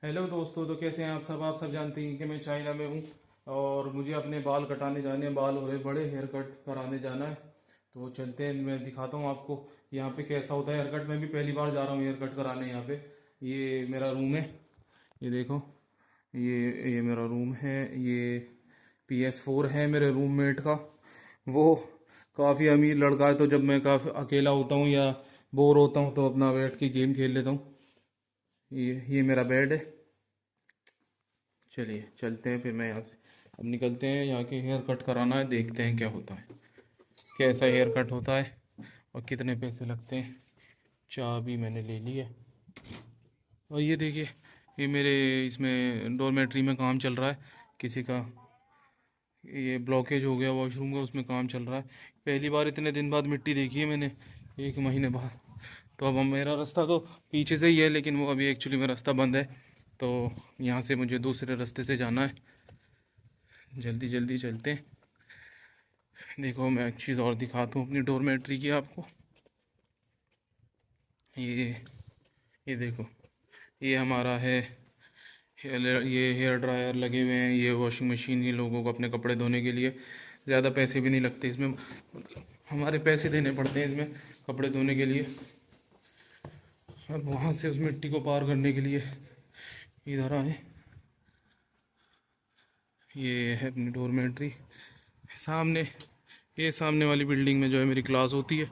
Hello दोस्तों, तो कैसे हैं आप सब जानते हैं कि मैं चाइना में हूँ और मुझे अपने बाल कटाने जाने हैं। बाल हो रहे बड़े, हेयर कट कराने जाना है। तो चलते हैं, मैं दिखाता हूँ आपको यहाँ पे कैसा होता है हेयर कट। मैं भी पहली बार जा रहा हूँ हेयर कट कराने यहाँ पे। ये मेरा रूम है, ये देखो। ये मेरा रूम है। ये PS4 है मेरे रूममेट का। वो काफ़ी अमीर लड़का है, तो जब मैं काफ़ी अकेला होता हूँ या बोर होता हूँ तो अपना बैठ के गेम खेल लेता हूँ। ये मेरा बेड है। चलिए चलते हैं फिर, मैं यहाँ से अब निकलते हैं। यहाँ के हेयर कट कराना है, देखते हैं क्या होता है, कैसा हेयर कट होता है और कितने पैसे लगते हैं। चाबी मैंने ले ली है। और ये देखिए, ये मेरे इसमें डॉर्मेट्री में काम चल रहा है किसी का। ये ब्लॉकेज हो गया वॉशरूम का, उसमें काम चल रहा है। पहली बार इतने दिन बाद मिट्टी देखी है मैंने, 1 महीने बाद। तो अब मेरा रास्ता तो पीछे से ही है, लेकिन वो अभी एक्चुअली मेरा रास्ता बंद है। तो यहाँ से मुझे दूसरे रास्ते से जाना है। जल्दी जल्दी चलते हैं। देखो, मैं एक चीज़ और दिखाता हूँ अपनी डॉर्मेट्री की आपको। ये ये देखो, ये हमारा है। ये हेयर ड्रायर लगे हुए हैं, ये वॉशिंग मशीन, ये लोगों को अपने कपड़े धोने के लिए। ज़्यादा पैसे भी नहीं लगते इसमें, मतलब हमारे पैसे देने पड़ते हैं इसमें कपड़े धोने के लिए। अब वहाँ से उस मिट्टी को पार करने के लिए इधर आए। ये है अपनी डॉर्मेट्री सामने। ये सामने वाली बिल्डिंग में जो है मेरी क्लास होती है,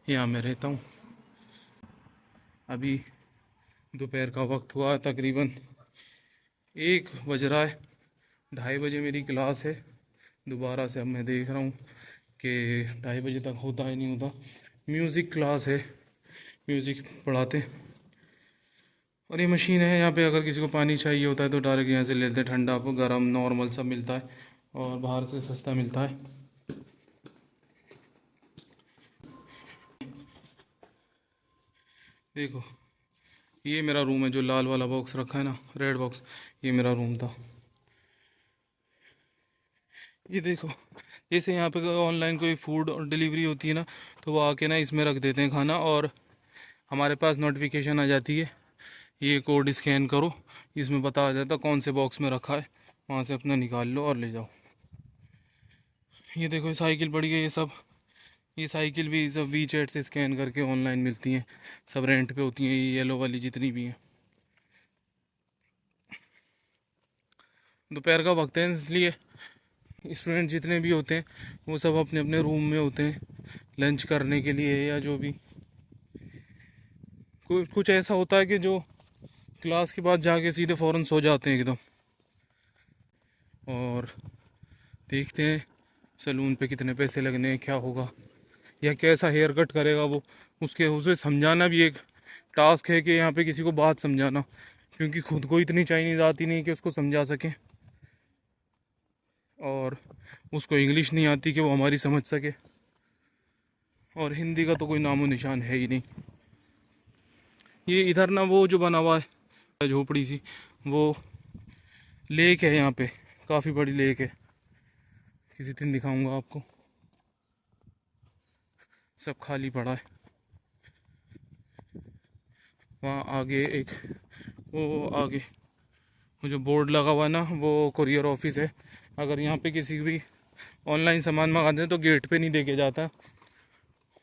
यहाँ मैं रहता हूँ। अभी दोपहर का वक्त हुआ, तकरीबन 1 बज रहा है। 2:30 बजे मेरी क्लास है। दोबारा से अब मैं देख रहा हूँ कि 2:30 बजे तक होता है नहीं होता। म्यूज़िक क्लास है, म्यूज़िक पढ़ाते। और ये मशीन है यहाँ पे, अगर किसी को पानी चाहिए होता है तो डायरेक्ट यहाँ से लेते हैं। ठंडा, गर्म, नॉर्मल सब मिलता है और बाहर से सस्ता मिलता है। देखो, ये मेरा रूम है। जो लाल वाला बॉक्स रखा है ना, रेड बॉक्स, ये मेरा रूम था। ये देखो, जैसे यहाँ पे ऑनलाइन कोई फूड और डिलीवरी होती है ना, तो वो आके ना इसमें रख देते हैं खाना और हमारे पास नोटिफिकेशन आ जाती है, ये कोड स्कैन करो। इसमें बता जाता कौन से बॉक्स में रखा है, वहाँ से अपना निकाल लो और ले जाओ। ये देखो, ये साइकिल पड़ी है। ये साइकिल भी सब WeChat से स्कैन करके ऑनलाइन मिलती हैं। सब रेंट पे होती हैं, ये येलो वाली जितनी भी हैं। दोपहर का वक्त है, इसलिए स्टूडेंट जितने भी होते हैं वो सब अपने अपने रूम में होते हैं लंच करने के लिए, या जो भी कुछ ऐसा होता है कि जो क्लास के बाद जाके सीधे फ़ौरन सो जाते हैं एकदम। और देखते हैं सैलून पे कितने पैसे लगने हैं, क्या होगा या कैसा हेयर कट करेगा वो। उसे समझाना भी एक टास्क है कि यहाँ पे किसी को बात समझाना, क्योंकि खुद को इतनी चाइनीज़ आती नहीं कि उसको समझा सके, और उसको इंग्लिश नहीं आती कि वो हमारी समझ सके, और हिंदी का तो कोई नामो निशान है ही नहीं। ये इधर ना वो जो बना हुआ है झोपड़ी सी, वो लेक है यहाँ पे, काफ़ी बड़ी लेक है। किसी दिन दिखाऊंगा आपको। सब खाली पड़ा है। वहाँ आगे एक, वो आगे वो जो बोर्ड लगा हुआ है ना, वो कुरियर ऑफिस है। अगर यहाँ पे किसी भी ऑनलाइन सामान मंगाते हैं तो गेट पे नहीं देके जाता,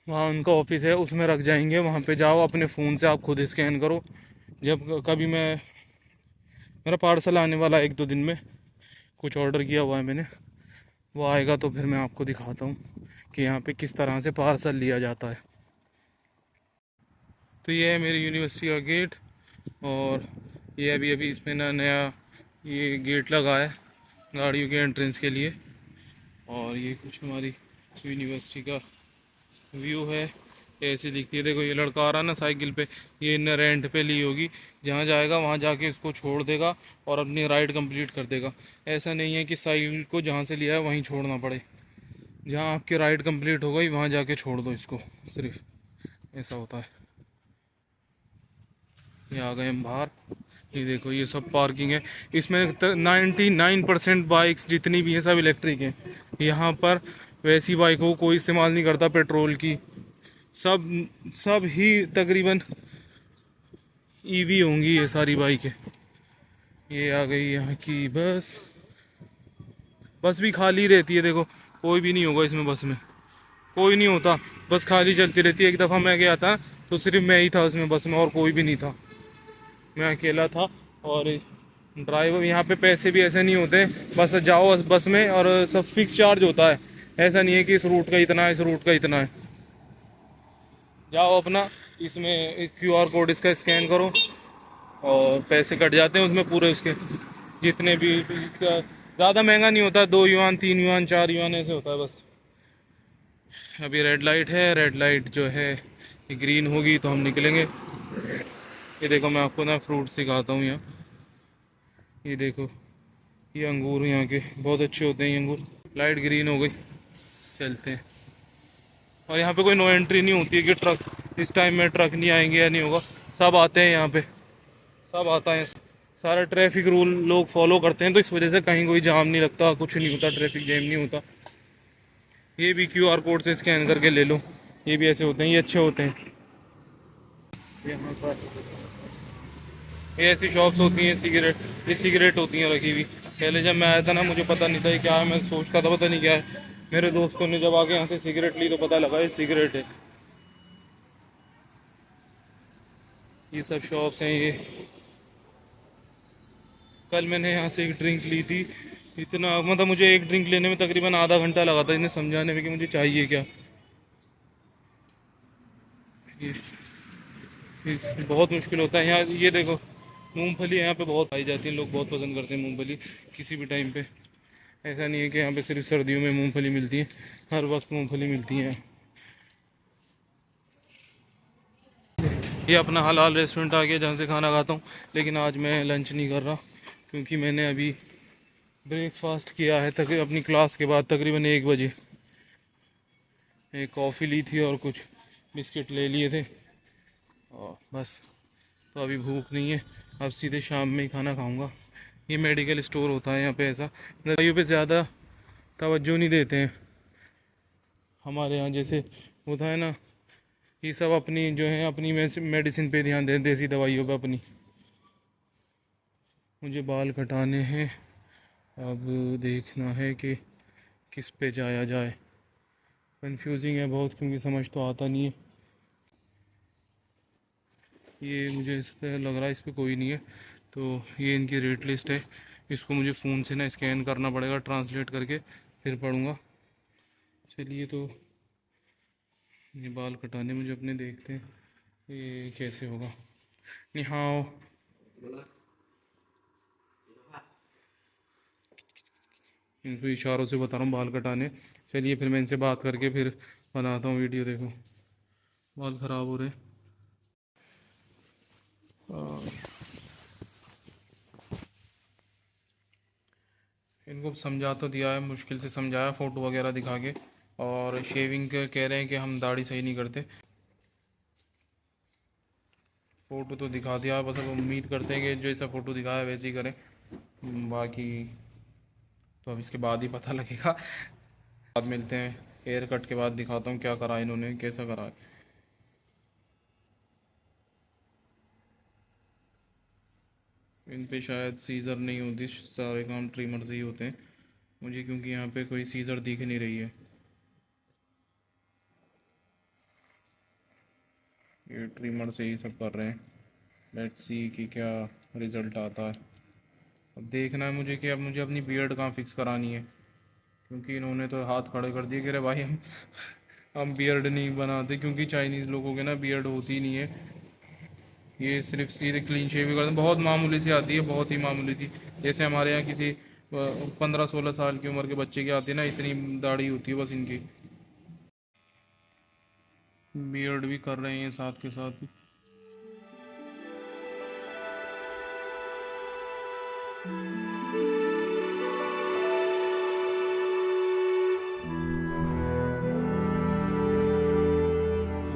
वहाँ उनका ऑफिस है, उसमें रख जाएंगे। वहाँ पे जाओ, अपने फ़ोन से आप खुद स्कैन करो। जब कभी मेरा पार्सल आने वाला है 1-2 दिन में, कुछ ऑर्डर किया हुआ है मैंने, वो आएगा तो फिर मैं आपको दिखाता हूँ कि यहाँ पे किस तरह से पार्सल लिया जाता है। तो ये है मेरी यूनिवर्सिटी का गेट, और ये अभी अभी इसमें नया ये गेट लगा है गाड़ियों के एंट्रेंस के लिए। और ये कुछ हमारी यूनिवर्सिटी का व्यू है, ऐसी दिखती है। देखो, ये लड़का आ रहा है ना साइकिल पे, ये इन्हें रेंट पे ली होगी। जहाँ जाएगा वहाँ जाके इसको छोड़ देगा और अपनी राइड कंप्लीट कर देगा। ऐसा नहीं है कि साइकिल को जहाँ से लिया है वहीं छोड़ना पड़े। जहाँ आपकी राइड कंप्लीट हो गई वहाँ जाके छोड़ दो इसको, सिर्फ ऐसा होता है। ये आ गए हम बाहर। ये देखो, ये सब पार्किंग है। इसमें 99% बाइक्स जितनी भी हैं सब इलेक्ट्रिक हैं। यहाँ पर वैसी बाइकों को कोई इस्तेमाल नहीं करता पेट्रोल की। सब सब ही तकरीबन EV होंगी ये सारी बाइकें। ये आ गई यहाँ की बस। बस भी खाली रहती है, देखो कोई भी नहीं होगा इसमें, बस में कोई नहीं होता, बस खाली चलती रहती है। एक दफ़ा मैं गया था तो सिर्फ मैं ही था उसमें, बस में और कोई भी नहीं था, मैं अकेला था। और ड्राइवर यहाँ पे पैसे भी ऐसे नहीं होते, बस जाओ बस में और सब फिक्स चार्ज होता है। ऐसा नहीं है कि इस रूट का इतना है, इस रूट का इतना है। जाओ अपना, इसमें QR कोड इसका स्कैन करो और पैसे कट जाते हैं उसमें पूरे उसके, जितने भी इसका ज़्यादा महंगा नहीं होता, 2 युआन 3 युआन 4 युआन ऐसे होता है बस। अभी रेड लाइट है, रेड लाइट जो है ये ग्रीन होगी तो हम निकलेंगे। ये देखो मैं आपको ना फ्रूट दिखाता हूँ यहाँ, ये देखो ये अंगूर यहाँ के बहुत अच्छे होते हैं ये अंगूर। लाइट ग्रीन हो गई, चलते हैं। और यहाँ पे कोई नो एंट्री नहीं होती है कि ट्रक इस टाइम में ट्रक नहीं आएंगे या नहीं होगा, सब आते हैं यहाँ पे, सब आता है। सारा ट्रैफिक रूल लोग फॉलो करते हैं तो इस वजह से कहीं कोई जाम नहीं लगता, कुछ नहीं होता, ट्रैफिक जैम नहीं होता। ये भी QR कोड से स्कैन करके ले लो, ये भी ऐसे होते हैं, ये अच्छे होते हैं। यहाँ पर ये ऐसी शॉप्स होती हैं सिगरेट, ये सिगरेट होती हैं रखी हुई। पहले जब मैं आया था ना मुझे पता नहीं था ये क्या है, मैं सोचता था पता नहीं क्या है। मेरे दोस्तों ने जब आके यहाँ से सिगरेट ली तो पता लगा ये सिगरेट है। ये सब शॉप्स हैं ये। कल मैंने यहाँ से एक ड्रिंक ली थी, इतना मतलब मुझे एक ड्रिंक लेने में तकरीबन आधा घंटा लगा था इन्हें समझाने में कि मुझे चाहिए क्या। ये बहुत मुश्किल होता है यहाँ। ये देखो मूंगफली यहाँ पे बहुत पाई जाती है, लोग बहुत पसंद करते हैं मूंगफली किसी भी टाइम पे। ऐसा नहीं है कि यहाँ पे सिर्फ सर्दियों में मूंगफली मिलती है, हर वक्त मूंगफली मिलती है। ये अपना हलाल रेस्टोरेंट आ गया जहाँ से खाना खाता हूँ, लेकिन आज मैं लंच नहीं कर रहा क्योंकि मैंने अभी ब्रेकफास्ट किया है तक अपनी क्लास के बाद तकरीबन 1 बजे। एक कॉफ़ी ली थी और कुछ बिस्किट ले लिए थे और बस। तो अभी भूख नहीं है, अब सीधे शाम में ही खाना खाऊंगा। ये मेडिकल स्टोर होता है यहाँ पे, ऐसा दवाइयों पे ज़्यादा तवज्जो नहीं देते हैं हमारे यहाँ जैसे होता है ना। ये सब अपनी जो है अपनी मेडिसिन पे ध्यान दें, देसी दवाइयों पे अपनी। मुझे बाल कटाने हैं, अब देखना है कि किस पे जाया जाए। कंफ्यूजिंग है बहुत क्योंकि समझ तो आता नहीं है। ये मुझे इस तरह लग रहा है इस पर कोई नहीं है, तो ये इनकी रेट लिस्ट है। इसको मुझे फ़ोन से ना स्कैन करना पड़ेगा, ट्रांसलेट करके फिर पढ़ूँगा। चलिए तो ये बाल कटाने मुझे अपने देखते हैं ये कैसे होगा। निहाओ, इनको इशारों से बता रहा हूँ बाल कटाने। चलिए फिर मैं इनसे बात करके फिर बनाता हूँ वीडियो। देखो बाल ख़राब हो रहे हैं। इनको समझा तो दिया है, मुश्किल से समझाया फ़ोटो वगैरह दिखा के। और शेविंग के कह रहे हैं कि हम दाढ़ी सही नहीं करते, फ़ोटो तो दिखा दिया, बस अब उम्मीद करते हैं कि जैसा फ़ोटो दिखाया वैसे ही करें। बाकी तो अब इसके बाद ही पता लगेगा। बाद मिलते हैं, हेयर कट के बाद दिखाता हूँ क्या करा इन्होंने, कैसा करा है। इन पे शायद सीज़र नहीं होती, सारे काम ट्रिमर से ही होते हैं मुझे, क्योंकि यहाँ पे कोई सीज़र दिख नहीं रही है। ये ट्रिमर से ही सब कर रहे हैं। लेट्स सी कि क्या रिज़ल्ट आता है। अब देखना है मुझे कि अब मुझे अपनी बियर्ड कहाँ फिक्स करानी है, क्योंकि इन्होंने तो हाथ खड़े कर दिए कि अरे भाई हम बियर्ड नहीं बनाते, क्योंकि चाइनीज़ लोगों के ना बियर्ड होती नहीं है। ये सिर्फ सीधे क्लीन शेव ही करते हैं, बहुत मामूली सी आती है, बहुत ही मामूली सी। जैसे हमारे यहाँ किसी 15-16 साल की उम्र के बच्चे की आती है ना, इतनी दाढ़ी होती है बस इनकी। बियर्ड भी कर रहे हैं साथ के साथ ही। तो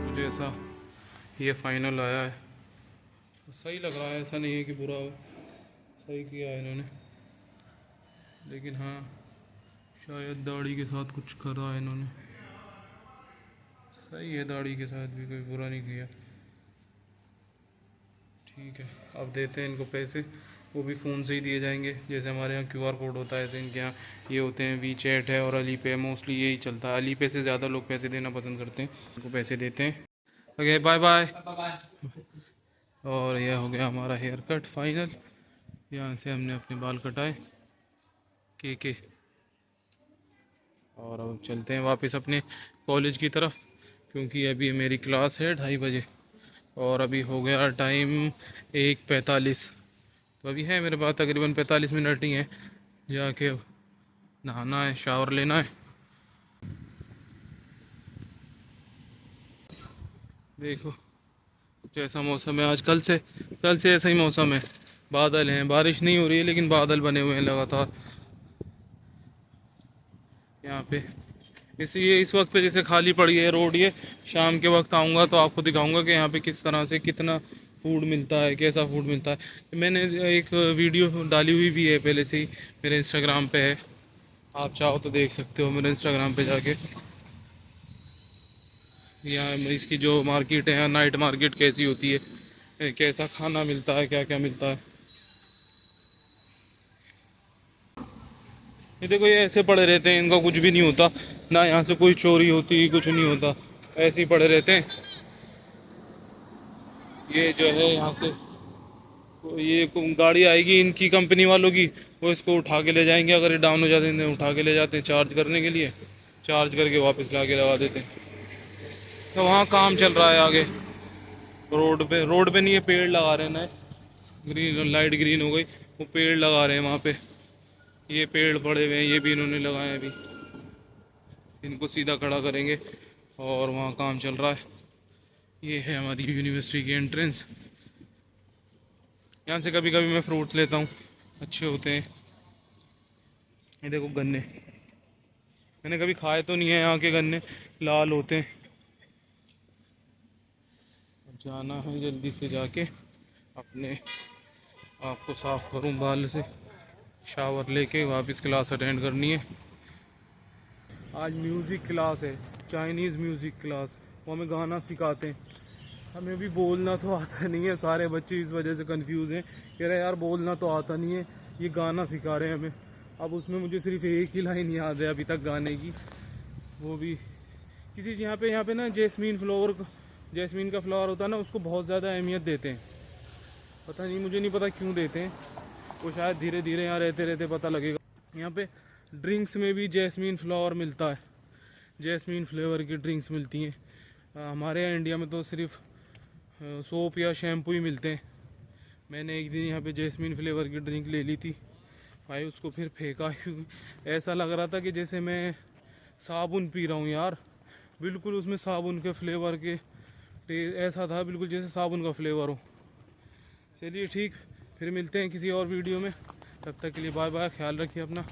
मुझे ऐसा ये फाइनल आया है, सही लग रहा है, ऐसा नहीं है कि बुरा हो, सही किया है इन्होंने। लेकिन हाँ शायद दाढ़ी के साथ कुछ करा है इन्होंने, सही है, दाढ़ी के साथ भी कोई बुरा नहीं किया। ठीक है अब देते हैं इनको पैसे, वो भी फ़ोन से ही दिए जाएंगे। जैसे हमारे यहाँ QR कोड होता है, ऐसे इनके यहाँ ये होते हैं। वीचैट है और अली पे, मोस्टली यही चलता है। अली पे से ज़्यादा लोग पैसे देना पसंद करते हैं, उनको पैसे देते हैं। Okay, bye bye. और यह हो गया हमारा हेयर कट फाइनल। यहाँ से हमने अपने बाल कटाए के। और अब चलते हैं वापस अपने कॉलेज की तरफ, क्योंकि अभी मेरी क्लास है 2:30 बजे और अभी हो गया टाइम 1:45। तो अभी है मेरे पास तकरीबन 45 मिनट ही हैं। जाके नहाना है, शावर लेना है। देखो जैसा मौसम है आज, कल से ऐसा ही मौसम है। बादल हैं, बारिश नहीं हो रही है लेकिन बादल बने हुए हैं लगातार यहाँ पे। इसलिए इस वक्त पे जैसे खाली पड़ी है रोड, ये शाम के वक्त आऊँगा तो आपको दिखाऊंगा कि यहाँ पे किस तरह से कितना फूड मिलता है, कैसा फूड मिलता है। मैंने एक वीडियो डाली हुई भी है पहले से ही, मेरे इंस्टाग्राम पे है, आप चाहो तो देख सकते हो मेरे इंस्टाग्राम पे जाके। यहाँ इसकी जो मार्केट है, नाइट मार्केट कैसी होती है, कैसा खाना मिलता है, क्या क्या मिलता है। ये देखो, ये ऐसे पड़े रहते हैं, इनका कुछ भी नहीं होता ना, यहाँ से कोई चोरी होती, कुछ नहीं होता, ऐसे ही पड़े रहते हैं। ये जो है यहाँ से ये गाड़ी आएगी इनकी कंपनी वालों की, वो इसको उठा के ले जाएंगे। अगर ये डाउन हो जाते हैं उठा के ले जाते हैं चार्ज करने के लिए, चार्ज करके वापस ला के लगा देते हैं। तो वहाँ काम चल रहा है आगे रोड पे नहीं है, पेड़ लगा रहे हैं नए, ग्रीन लाइट ग्रीन हो गई, वो पेड़ लगा रहे हैं वहाँ पे। ये पेड़ पड़े हुए हैं, ये भी इन्होंने लगाए हैं, अभी इनको सीधा खड़ा करेंगे और वहाँ काम चल रहा है। ये है हमारी यूनिवर्सिटी की एंट्रेंस। यहाँ से कभी कभी मैं फ्रूट लेता हूँ, अच्छे होते हैं। ये देखो गन्ने, मैंने कभी खाए तो नहीं है, यहाँ के गन्ने लाल होते हैं। जाना है जल्दी से, जाके अपने आप को साफ़ करूँ बाल से, शावर लेके वापस क्लास अटेंड करनी है। आज म्यूज़िक क्लास है, चाइनीज़ म्यूज़िक क्लास, वो हमें गाना सिखाते हैं। हमें भी बोलना तो आता नहीं है, सारे बच्चे इस वजह से कंफ्यूज हैं, कह रहे यार बोलना तो आता नहीं है, ये गाना सिखा रहे हैं हमें। अब उसमें मुझे सिर्फ एक ही लाइन याद है अभी तक गाने की, वो भी किसी यहाँ पे ना जैस्मीन का फ्लावर होता है ना, उसको बहुत ज़्यादा अहमियत देते हैं। पता नहीं, मुझे नहीं पता क्यों देते हैं, वो शायद धीरे धीरे यहाँ रहते रहते पता लगेगा। यहाँ पे ड्रिंक्स में भी जैस्मीन फ्लावर मिलता है, जैस्मीन फ्लेवर की ड्रिंक्स मिलती हैं। हमारे यहाँ इंडिया में तो सिर्फ सोप या शैम्पू ही मिलते हैं। मैंने एक दिन यहाँ पे जैस्मीन फ्लेवर की ड्रिंक ले ली थी भाई, उसको फिर फेंका, क्योंकि ऐसा लग रहा था कि जैसे मैं साबुन पी रहा हूँ यार। बिल्कुल उसमें साबुन के फ्लेवर के ऐसा था, बिल्कुल जैसे साबुन का फ्लेवर हो। चलिए ठीक, फिर मिलते हैं किसी और वीडियो में, तब तक के लिए बाय बाय, ख्याल रखिए अपना।